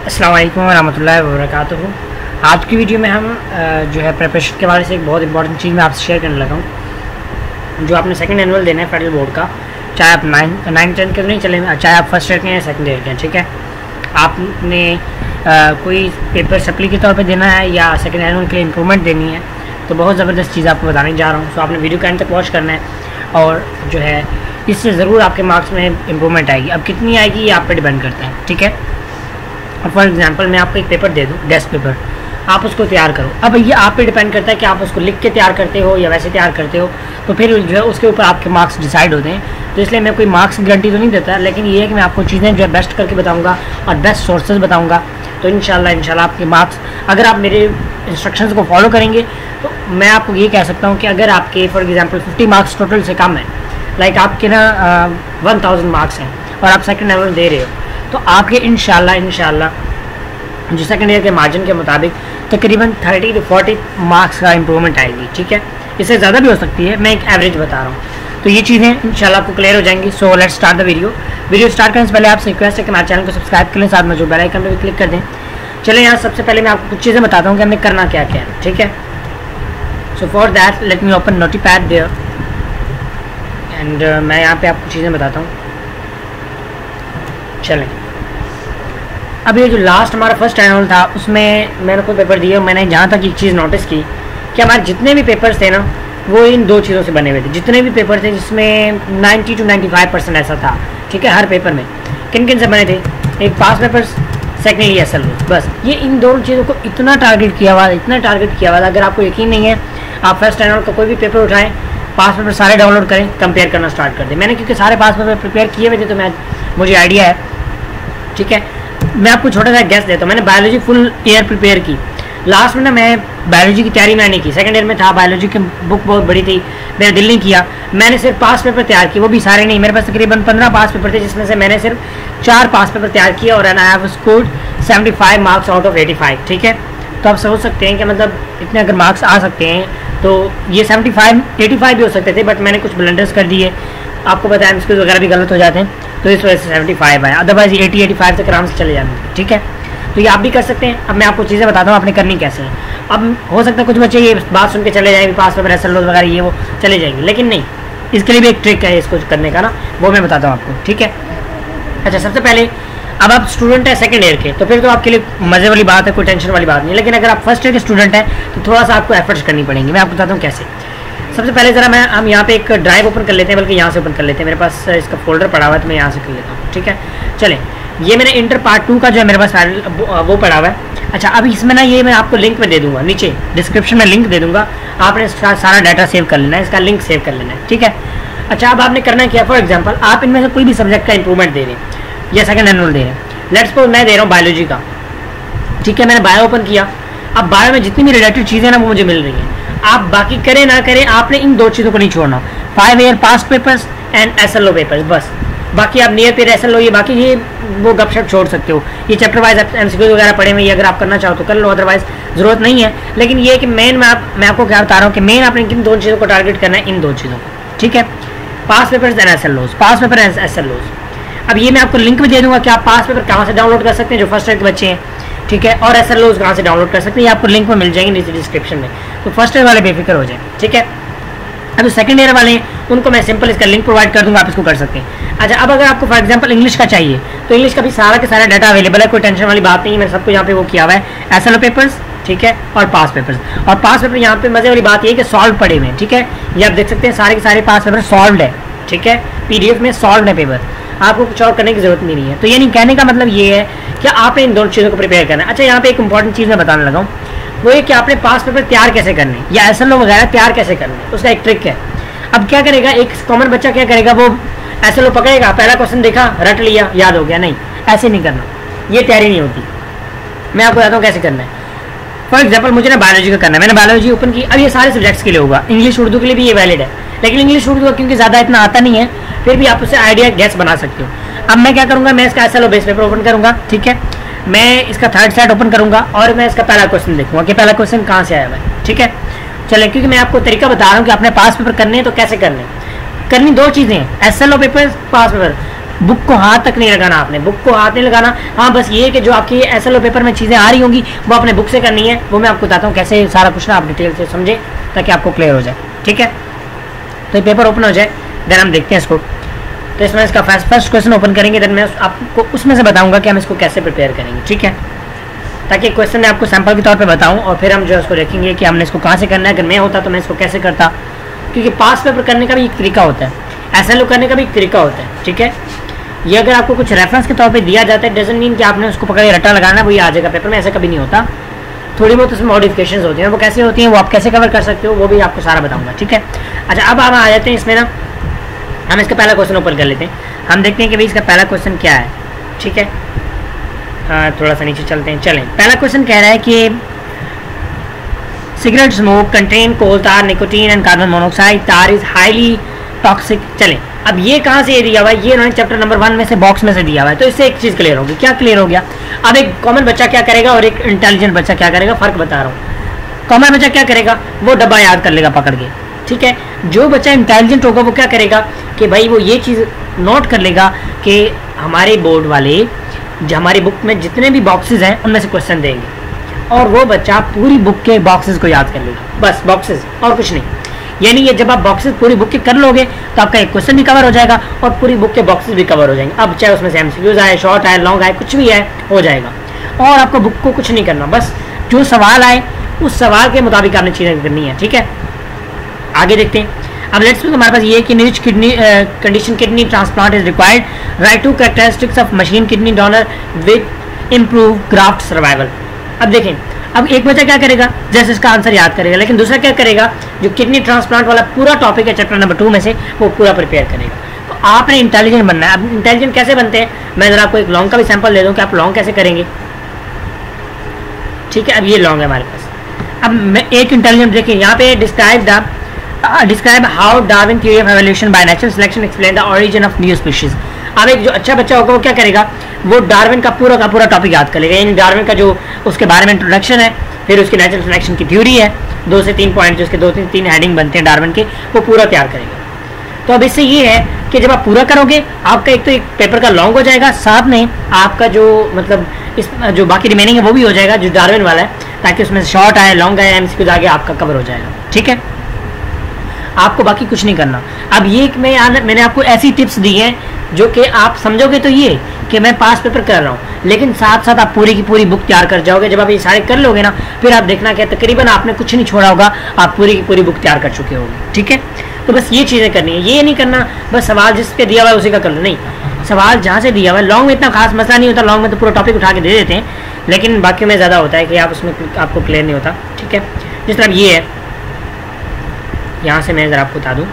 अस्सलाम वालेकुम रहमतुल्लाहि व बरकातुहू। आज की वीडियो में हम जो है प्रिपरेशन के बारे से एक बहुत इंपॉर्टेंट चीज़ मैं आपसे शेयर करने लगा हूँ। जो आपने सेकंड एनुअल देना है फेडरल बोर्ड का, चाहे आप 9-10 के तो नहीं चले, चाहे आप फर्स्ट ईयर के हैं सेकंड ईयर के हैं, ठीक है। आपने कोई पेपर सप्ली के तौर पे देना है या सेकंड एनुअल के लिए इम्प्रूवमेंट देनी है, तो बहुत ज़बरदस्त चीज़ आपको बताने जा रहा हूँ। तो आपने वीडियो के एंड तक वॉच करना है और जो है इससे ज़रूर आपके मार्क्स में इम्प्रूवमेंट आएगी। अब कितनी आएगी ये आप पे डिपेंड करता है, ठीक है। फॉर एग्जांपल मैं आपको एक पेपर दे दूँ, डेस्क पेपर, आप उसको तैयार करो। अब ये आप पे डिपेंड करता है कि आप उसको लिख के तैयार करते हो या वैसे तैयार करते हो, तो फिर जो है उसके ऊपर आपके मार्क्स डिसाइड होते हैं। तो इसलिए मैं कोई मार्क्स की गारंटी तो नहीं देता, लेकिन ये है कि मैं आपको चीज़ें जो है बेस्ट करके बताऊँगा और बेस्ट सोर्सेज बताऊँगा। तो इंशाल्लाह आपके मार्क्स, अगर आप मेरे इंस्ट्रक्शंस को फॉलो करेंगे तो मैं आपको ये कह सकता हूँ कि अगर आपके फॉर एग्जांपल 50 मार्क्स टोटल से कम है, लाइक आपके ना 1000 मार्क्स हैं और आप सेकंड लेवल दे रहे हो, तो आपके इंशाल्लाह जो सेकंड ईयर के मार्जिन के मुताबिक तकरीबन 30 to 40 मार्क्स का इंप्रूवमेंट आएगी, ठीक है। इससे ज़्यादा भी हो सकती है, मैं एक एवरेज बता रहा हूँ। तो ये चीज़ें इंशाल्लाह आपको क्लियर हो जाएंगी। So let's start the video start करने से पहले आपसे रिक्वेस्ट है कि हमारे चैनल को सब्सक्राइब कर लें, साथ में जो बेल आइकन पर भी क्लिक कर दें। चलें यहाँ सबसे पहले मैं आपको कुछ चीज़ें बताता हूँ कि हमें करना क्या क्या है, ठीक है। So for that let me open notepad there and मैं यहाँ पे आपको चीज़ें बताता हूँ। चलें, अब ये जो लास्ट हमारा फर्स्ट एनुअल था उसमें मैंने कोई पेपर दिए, मैंने जहाँ तक एक चीज़ नोटिस की कि हमारे जितने भी पेपर्स थे ना वो इन दो चीज़ों से बने हुए थे। जितने भी पेपर थे जिसमें 90 to 95% ऐसा था, ठीक है। हर पेपर में किन किन से बने थे, एक पास पेपर्स, सेकेंडली एस एल, बस ये इन दोनों चीज़ों को इतना टारगेट किया हुआ था। अगर आपको यकीन नहीं है, आप फर्स्ट एनुअल का कोई भी पेपर उठाएं, पास पेपर सारे डाउनलोड करें, कंपेयर करना स्टार्ट कर दें। मैंने क्योंकि सारे पास पेपर प्रिपेयर किए हुए थे तो मुझे आइडिया है, ठीक है। मैं आपको छोटा सा गैस देता हूँ। मैंने बायोलॉजी फुल ईयर प्रिपेयर की। लास्ट में ना मैं बायोलॉजी की तैयारी मैंने की, सेकंड ईयर में था, बायोलॉजी की बुक बहुत बड़ी थी, मैंने दिल नहीं किया। मैंने सिर्फ पास पेपर तैयार किए, वो भी सारे नहीं, मेरे पास तकरीबन 15 पास पेपर थे, जिसमें से मैंने सिर्फ 4 पास पेपर तैयार किए और I have scored 75 marks out of 85, ठीक है। तो आप सोच सकते हैं कि मतलब इतने अगर मार्क्स आ सकते हैं तो ये 85 भी हो सकते थे, बट मैंने कुछ ब्लंडर्स कर दिए। आपको पता है एमसीक्यूज वगैरह भी गलत हो जाते हैं, तो इस वजह से 75 आया, अदरवाइज 80-85 तक आराम से चले जाते, ठीक है। तो ये आप भी कर सकते हैं। अब मैं आपको चीज़ें बताता हूँ आपने करनी कैसे है। अब हो सकता है कुछ बच्चे ये बात सुन के चले जाएंगे, पास पेपर एस एल वगैरह ये वो चले जाएंगे, लेकिन नहीं, इसके लिए भी एक ट्रिक है इसको करने का ना, वो मैं बताता हूँ आपको, ठीक है। अच्छा, सबसे पहले अब आप स्टूडेंट है सेकंड ईयर के, तो फिर तो आपके लिए मज़े वाली बात है, कोई टेंशन वाली बात नहीं। लेकिन अगर आप फर्स्ट ईयर के स्टूडेंट हैं तो थोड़ा सा आपको एफर्ट्स करनी पड़ेंगी। मैं आपको बताता हूँ कैसे। सबसे पहले ज़रा हम यहाँ पे एक ड्राइव ओपन कर लेते हैं, बल्कि यहाँ से ओपन कर लेते हैं। मेरे पास इसका फोल्डर पड़ा हुआ है तो मैं यहाँ से कर लेता हूँ, ठीक है। चलें, ये मैंने इंटर पार्ट 2 का जो है मेरे पास वो पड़ा हुआ है। अच्छा, अब इसमें ना ये मैं आपको लिंक में दे दूँगा, नीचे डिस्क्रिप्शन में लिंक दे दूँगा, आपने इसका सारा डाटा सेव कर लेना है, इसका लिंक सेव कर लेना है, ठीक है। अच्छा, अब आपने करना क्या, फॉर एग्जाम्पल आप इनमें से कोई भी सब्जेक्ट का इंप्रूवमेंट दे रहे हैं या सेकंड एनुअल दे रहे हैं। लेट्स सपोज मैं दे रहा हूँ बायोलॉजी का, ठीक है। मैंने बायो ओपन किया, अब बायो में जितनी भी रिलेटेड चीज़ें ना वो मुझे मिल रही हैं। आप बाकी करें ना करें, आपने इन दो चीज़ों को नहीं छोड़ना, 5 year pass papers and SLO papers, बस। बाकी आप नियर पेयर एसएलओ ये बाकी ये वो गपशप छोड़ सकते हो। ये चैप्टर वाइज एमसीक्यू वगैरह पढ़े हुए, अगर आप करना चाहो तो कर लो, अदरवाइज ज़रूरत नहीं है। लेकिन ये है कि मेन मैं आपको क्या बता रहा हूँ कि मेन आपने किन दो चीज़ों को टारगेट करना है, इन दो चीज़ों को, ठीक है। Past papers and SLOs, past paper and SLOs. अब ये मैं आपको लिंक भी दे दूँगा कि आप पास पेपर कहाँ से डाउनलोड कर सकते हैं जो फर्स्ट ईयर के बच्चे हैं, ठीक है, और एसएलओज कहाँ से डाउनलोड कर सकते हैं, ये आपको लिंक में मिल जाएंगे नीचे डिस्क्रिप्शन में। तो फर्स्ट ईयर वाले बेफिक्र हो जाए, ठीक है। अब सेकंड ईयर वाले हैं उनको मैं सिंपल इसका लिंक प्रोवाइड कर दूंगा, आप इसको कर सकते हैं। अच्छा, अब अगर आपको फॉर एग्जांपल इंग्लिश का चाहिए तो इंग्लिश का भी सारा के सारा डाटा अवेलेबल है, कोई टेंशन वाली बात नहीं है। मैंने सबको यहाँ पे वो किया हुआ है, एसएलओ पेपर्स, ठीक है, और पास पेपर्स। और पास पेपर यहाँ पे मजे वाली बात ये है कि सॉल्व पड़े हुए हैं, ठीक है। ये आप देख सकते हैं सारे के सारे पास पेपर सॉल्व है, ठीक है, पीडीएफ में सॉल्व है पेपर, आपको कुछ और करने की जरूरत नहीं है। तो ये नहीं, कहने का मतलब ये है कि आपने इन दोनों चीज़ों को प्रिपेयर करना है। अच्छा, यहाँ पे एक इंपॉर्टेंट चीज़ मैं बताने लगा हूँ, वो ये कि आपने पास पेपर तैयार कैसे करने या एसएलओ वगैरह तैयार कैसे करने, उसका एक ट्रिक है। अब क्या करेगा एक कॉमन बच्चा, क्या करेगा, वो एसएलओ पकड़ेगा, पहला क्वेश्चन देखा, रट लिया, याद हो गया, नहीं, ऐसे नहीं करना, ये तैयारी नहीं होती। मैं आपको बताता हूँ कैसे करना है। फॉर एग्जाम्पल मुझे ना बायोलॉजी का करना है, मैंने बायोलॉजी ओपन की। अब ये सारे सब्जेक्ट्स के लिए होगा, इंग्लिश उर्दू के लिए भी ये वैलिड है, लेकिन इंग्लिश उर्दू क्योंकि ज़्यादा इतना आता नहीं है, फिर भी आप उससे आइडिया गैस बना सकते हो। अब मैं क्या करूँगा, मैं इसका एसएलओ बेस पेपर ओपन करूँगा, ठीक है। मैं इसका थर्ड सेट ओपन करूँगा और मैं इसका पहला क्वेश्चन देखूँगा कि पहला क्वेश्चन कहाँ से आया हुआ है, ठीक है। चलें, क्योंकि मैं आपको तरीका बता रहा हूँ कि आपने पास पेपर करने हैं तो कैसे करने हैं। करनी दो चीज़ें हैं, एसएलओ पेपर, पास पेपर। बुक को हाथ तक नहीं लगाना, आपने बुक को हाथ नहीं लगाना। हाँ बस ये कि जो आपकी SLO पेपर में चीज़ें आ रही होंगी वो अपने बुक से करनी है, वो मैं आपको बताता हूँ कैसे सारा कुछ ना आप डिटेल से समझे ताकि आपको क्लियर हो जाए, ठीक है। तो ये पेपर ओपन हो जाए, देन हम देखते हैं इसको। तो इसमें इसका फर्स्ट क्वेश्चन ओपन करेंगे, देन मैं आपको उसमें से बताऊँगा कि हम इसको कैसे प्रिपेयर करेंगे, ठीक है, ताकि क्वेश्चन मैं आपको सैंपल के तौर पे बताऊं और फिर हम जो है उसको देखेंगे कि हमने इसको कहाँ से करना है। अगर मैं होता तो मैं इसको कैसे करता, क्योंकि पास पेपर करने का भी एक तरीका होता है, SLO करने का भी एक तरीका होता है, ठीक है। ये अगर आपको कुछ रेफरेंस के तौर पे दिया जाता है डजंट मीन कि आपने उसको पकड़ के रट्टा लगाना वही आ जाएगा पेपर में, ऐसा कभी नहीं होता। थोड़ी बहुत उसमें मॉडिफिकेशंस होती हैं, वो कैसे होती हैं वो आप कैसे कवर कर सकते हो वो भी आपको सारा बताऊँगा, ठीक है। अच्छा अब हम आ जाते हैं इसमें ना, हम इसका पहला क्वेश्चन ओपन कर लेते हैं, हम देखते हैं कि भाई इसका पहला क्वेश्चन क्या है, ठीक है। थोड़ा सा नीचे चलते हैं, चलें। पहला क्वेश्चन कह रहा है कि सिगरेट स्मोक कंटेन कोल तार निकोटीन एंड कार्बन मोनोऑक्साइड, तार इज हाईली टॉक्सिक। चलें, अब ये कहाँ से ये दिया हुआ है, ये उन्होंने चैप्टर नंबर 1 में से बॉक्स में से दिया हुआ है, तो इससे एक चीज़ क्लियर होगी। क्या क्लियर हो गया? अब एक कॉमन बच्चा क्या करेगा और एक इंटेलिजेंट बच्चा क्या करेगा, फर्क बता रहा हूँ। कॉमन बच्चा क्या करेगा, वो डब्बा याद कर लेगा पकड़ के, ठीक है। जो बच्चा इंटेलिजेंट होगा वो क्या करेगा कि भाई वो ये चीज़ नोट कर लेगा कि हमारे बोर्ड वाले जो हमारी बुक में जितने भी बॉक्सेस हैं उनमें से क्वेश्चन देंगे और वो बच्चा पूरी बुक के बॉक्सेस को याद कर लेगा, बस बॉक्सेस और कुछ नहीं। यानी ये जब आप बॉक्सेस पूरी बुक के कर लोगे तो आपका एक क्वेश्चन भी कवर हो जाएगा और पूरी बुक के बॉक्सेस भी कवर हो जाएंगे। अब चाहे उसमें से MCQs आए, शॉर्ट आए, लॉन्ग आए, कुछ भी आए हो जाएगा और आपको बुक को कुछ नहीं करना, बस जो सवाल आए उस सवाल के मुताबिक आपने चीज़ें करनी है, ठीक है। आगे देखते हैं। अब लेट्स सपोज हमारे पास ये है कि निच kidney condition kidney transplant is required, right to characteristics of machine kidney donor with improve graft survival. अब देखें, अब एक बच्चा क्या करेगा, जैसे इसका आंसर याद करेगा, लेकिन दूसरा क्या करेगा, जो किडनी ट्रांसप्लांट वाला पूरा टॉपिक है चैप्टर नंबर 2 में से वो पूरा प्रिपेयर करेगा। तो आपने इंटेलिजेंट बनना है। अब इंटेलिजेंट कैसे बनते हैं, मैं जरा आपको एक लॉन्ग का भी सैंपल दे दूँ कि आप लॉन्ग कैसे करेंगे, ठीक है। अब ये लॉन्ग है हमारे पास। अब मैं एक इंटेलिजेंट देखिए यहाँ पे describe how Darwin theory of evolution by natural selection explain the origin of new species. अब एक जो अच्छा बच्चा होगा वो क्या करेगा, वो डार्विन का पूरा टॉपिक याद कर लेगा, यानी डार्विन का जो उसके बारे में इंट्रोडक्शन है, फिर उसकी नेचुरल सिलेक्शन की थ्योरी है, 2 से 3 पॉइंट जो उसके 2-3 हेडिंग बनते हैं डार्विन के, वो पूरा तैयार करेगा। तो अब इससे ये है कि जब आप पूरा करोगे आपका एक तो एक पेपर का लॉन्ग हो जाएगा, साथ में आपका जो मतलब इस जो बाकी रिमेनिंग है वो भी हो जाएगा जो डार्विन वाला है, ताकि उसमें शॉर्ट आए, लॉन्ग आए, MCQs आगे आपका कवर हो जाएगा, ठीक है। आपको बाकी कुछ नहीं करना। अब ये मैंने आपको ऐसी टिप्स दी हैं जो कि आप समझोगे तो ये कि मैं पास पेपर कर रहा हूँ, लेकिन साथ साथ आप पूरी की पूरी बुक तैयार कर जाओगे। जब आप ये सारे कर लोगे ना, फिर आप देखना कि तकरीबन आपने कुछ नहीं छोड़ा होगा, आप पूरी की पूरी बुक तैयार कर चुके होगे, ठीक है। तो बस ये चीज़ें करनी है, ये नहीं करना बस सवाल जिस पे दिया हुआ है उसी का कर लो, नहीं, सवाल जहाँ से दिया हुआ है। लॉन्ग में इतना खास मसला नहीं होता, लॉन्ग में तो पूरा टॉपिक उठा के दे देते हैं, लेकिन बाकी में ज़्यादा होता है कि आप उसमें आपको क्लियर नहीं होता, ठीक है। जिस तरह ये है, यहाँ से मैं ज़रा आपको बता दूँ,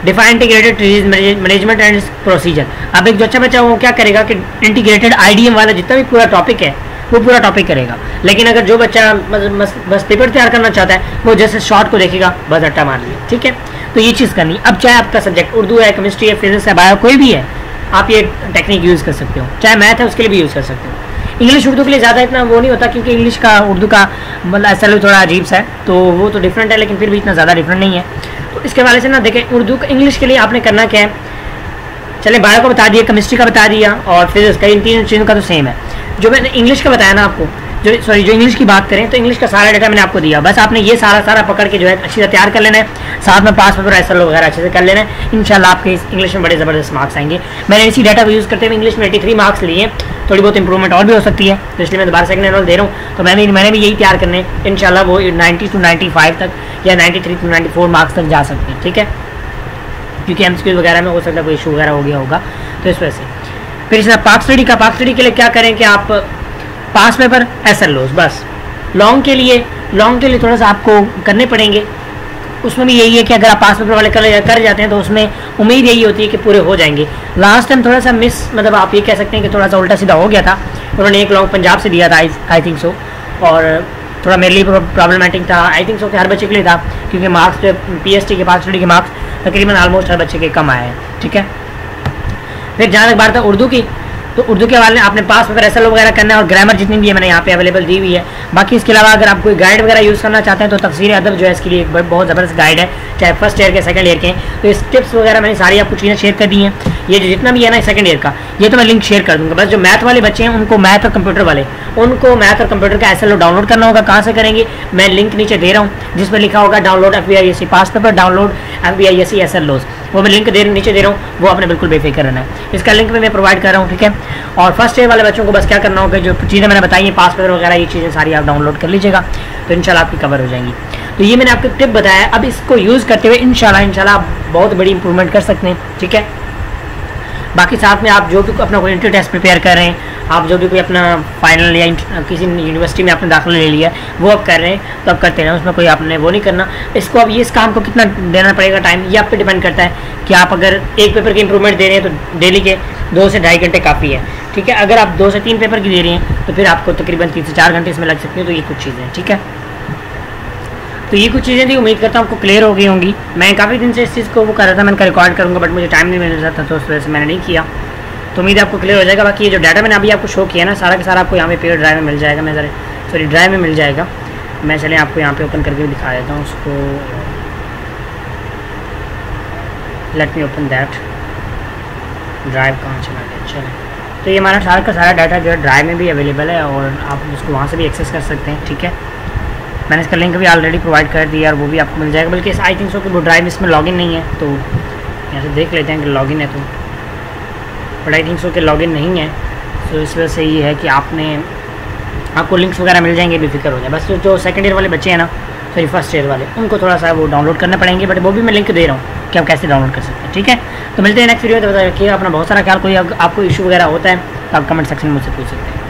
define integrated disease management and procedure. अब एक जो अच्छा बच्चा वो क्या करेगा कि इंटीग्रेटेड IDM वाला जितना भी पूरा टॉपिक है वो पूरा टॉपिक करेगा, लेकिन अगर जो बच्चा बस पेपर तैयार करना चाहता है वो जैसे शॉर्ट को देखेगा, बस अट्टा मार लिया, ठीक है। तो ये चीज़ करनी। अब चाहे आपका सब्जेक्ट उर्दू है, केमिस्ट्री है, फिजिक्स है, बायो कोई भी है, आप ये टेक्निक यूज़ कर सकते हो। चाहे मैथ है उसके लिए भी यूज़ कर सकते हो। इंग्लिश उर्दू के लिए ज़्यादा इतना वो नहीं होता, क्योंकि इंग्लिश का उर्दू का मतलब SLO थोड़ा अजीब सा है, तो वो तो डिफरेंट है, लेकिन फिर भी इतना ज़्यादा डिफरेंट नहीं है। तो इसके वाले से ना देखें, उर्दू का इंग्लिश के लिए आपने करना क्या है, चले बायो का बता दिया, केमिस्ट्री का बता दिया और फिजिक्स का, इन 3 चीज़ों का तो सेम है। जो मैंने इंग्लिश का बताया ना आपको, जो इंग्लिश की बात करें तो इंग्लिश का सारा डेटा मैंने आपको दिया, बस आपने ये सारा पकड़ के जो है अच्छी तरह तैयार कर लेना है, साथ में पास पेपर SLO वगैरह अच्छे से कर लेना है। इंशाल्लाह आपके इंग्लिश में बड़े ज़बरदस्त मार्क्स आएंगे। मैंने इसी डाटा को यूज़ करते हुए इंग्लिश में 83 मार्क्स लिए, थोड़ी बहुत इंप्रूवमेंट और भी हो सकती है, तो इसलिए मैं दोबारा सेकंड एनुअल दे रहा हूँ। तो मैंने भी यही तैयार करने हैं, इंशाल्लाह वो 90 to 95 तक या 93 to 94 मार्क्स तक जा सकते हैं, ठीक है, क्योंकि MCQs वगैरह में हो सकता है कोई इशू वगैरह हो गया होगा, तो इस वजह से। फिर इस पाक स्टडी के लिए क्या करें कि आप पास पेपर SLOs बस। लॉन्ग के लिए थोड़ा सा आपको करने पड़ेंगे, उसमें भी यही है कि अगर आप पास पेपर वाले कर जाते हैं तो उसमें उम्मीद यही होती है कि पूरे हो जाएंगे। लास्ट टाइम थोड़ा सा मतलब आप ये कह सकते हैं कि थोड़ा सा उल्टा सीधा हो गया था, उन्होंने एक लॉन्ग पंजाब से दिया था आई थिंक सो, और थोड़ा मेरे लिए प्रॉब्लमेटिक था, आई थिंक सो कि हर बच्चे के लिए था, क्योंकि मार्क्स PST के पास स्टडी के मार्क्स तकरीबन ऑलमोस्ट हर बच्चे के कम आए हैं, ठीक है। फिर जहाँ तक बात था उर्दू की, तो उर्दू के हवाले आपने पास पेपर एसएल वगैरह करना है, और ग्रामर जितनी भी है मैंने यहाँ पे अवेलेबल दी हुई है। बाकी इसके अलावा अगर आप कोई गाइड वगैरह यूज़ करना चाहते हैं तो तफसीर अदब जो है इसके लिए एक बहुत ज़बरदस्त गाइड है, चाहे फर्स्ट ईयर के सेकंड ईयर के। तो इस टिप्स वगैरह मैंने सारी आपको चीज़ें शेयर कर दी हैं। ये जो जितना भी है ना सेकंड ईयर का, ये तो मैं लिंक शेयर कर दूंगा। बस जो मैथ वाले बच्चे हैं उनको, मैथ और कंप्यूटर वाले, उनको मैथ और कंप्यूटर का एसएल डाउनलोड करना होगा। कहाँ से करेंगे, मैं लिंक नीचे दे रहा हूँ जिस पर लिखा होगा download FBISC past paper, download FBISC SLOs, वो मैं लिंक नीचे दे रहा हूँ, वो आपने बिल्कुल बेफिक्र रहना है। इसका लिंक भी मैं प्रोवाइड कर रहा हूँ, ठीक है। और फर्स्ट ईयर वाले बच्चों को बस क्या करना होगा, जो चीज़ें मैंने बताई हैं पास पेपर वगैरह, ये चीज़ें सारी आप डाउनलोड कर लीजिएगा, तो इंशाल्लाह आपकी कवर हो जाएंगी। तो ये मैंने आपको टिप बताया, अब इसको यूज़ करते हुए इंशाल्लाह आप बहुत बड़ी इंप्रूवमेंट कर सकते हैं, ठीक है। बाकी साथ में आप जो भी अपना कोई इंटरव्यू टेस्ट प्रिपेयर कर रहे हैं, आप जो भी कोई अपना फाइनल या किसी यूनिवर्सिटी में आपने दाखिला ले लिया वो आप कर रहे हैं तो आप करते रहें, उसमें कोई आपने वो नहीं करना। इसको अब ये इस काम को कितना देना पड़ेगा टाइम, ये आप पे डिपेंड करता है कि आप अगर एक पेपर की इंप्रूवमेंट दे रहे हैं तो डेली के 2 से ढाई घंटे काफ़ी है, ठीक है। अगर आप 2 से 3 पेपर की दे रहे हैं तो फिर आपको तकरीबन 3 से 4 घंटे इसमें लग सकते हैं। तो ये कुछ चीज़ें हैं, ठीक है। तो ये कुछ चीज़ें थी, उम्मीद करता हूँ आपको क्लियर हो गई होंगी। मैं काफ़ी दिन से इस चीज़ को वो कर रहा था, मैंने रिकॉर्ड करूँगा बट मुझे टाइम नहीं मिल रहा था, तो उस वजह से मैंने नहीं किया। तो उम्मीद है आपको क्लियर हो जाएगा। बाकी ये जो डाटा मैंने अभी आपको शो किया ना, सारा का सारा आपको यहाँ पे पेड ड्राइव में मिल जाएगा। मैं सॉरी ड्राइव में मिल जाएगा। मैं चलें आपको यहाँ पे ओपन करके भी दिखा देता हूँ उसको। Late me open that drive, कहाँ चला गया, चलें। तो ये हमारा सारा का सारा डाटा जो है ड्राइव में भी अवेलेबल है और आप उसको वहाँ से भी एक्सेस कर सकते हैं, ठीक है। मैंने इसका लिंक भी ऑलरेडी प्रोवाइड कर दिया और वो भी आपको मिल जाएगा। बल्कि आई थिंक सो कि वो ड्राइव इसमें लॉगिन नहीं है, तो यहाँ से देख लेते हैं कि लॉगिन है, तो बट आई थिंक सो कि लॉगिन नहीं है। तो इस वजह से ये है कि आपको लिंक्स वगैरह मिल जाएंगे, बेफिक्र हो जाए। बस जो सेकंड ईयर वाले बच्चे हैं ना, सॉरी फर्स्ट ईयर वाले, उनको थोड़ा सा वो डाउनलोड करने पड़ेंगे, बट वो भी मैं लिंक दे रहा हूँ कि आप कैसे डाउनलोड कर सकते हैं, ठीक है। तो मिलते हैं नेक्स्ट वीडियो में। तो बता रखिएगा अपना बहुत सारा ख्याल। कोई आपको इशू वगैरह होता है तो आप कमेंट सेक्शन में मुझसे पूछ सकते हैं।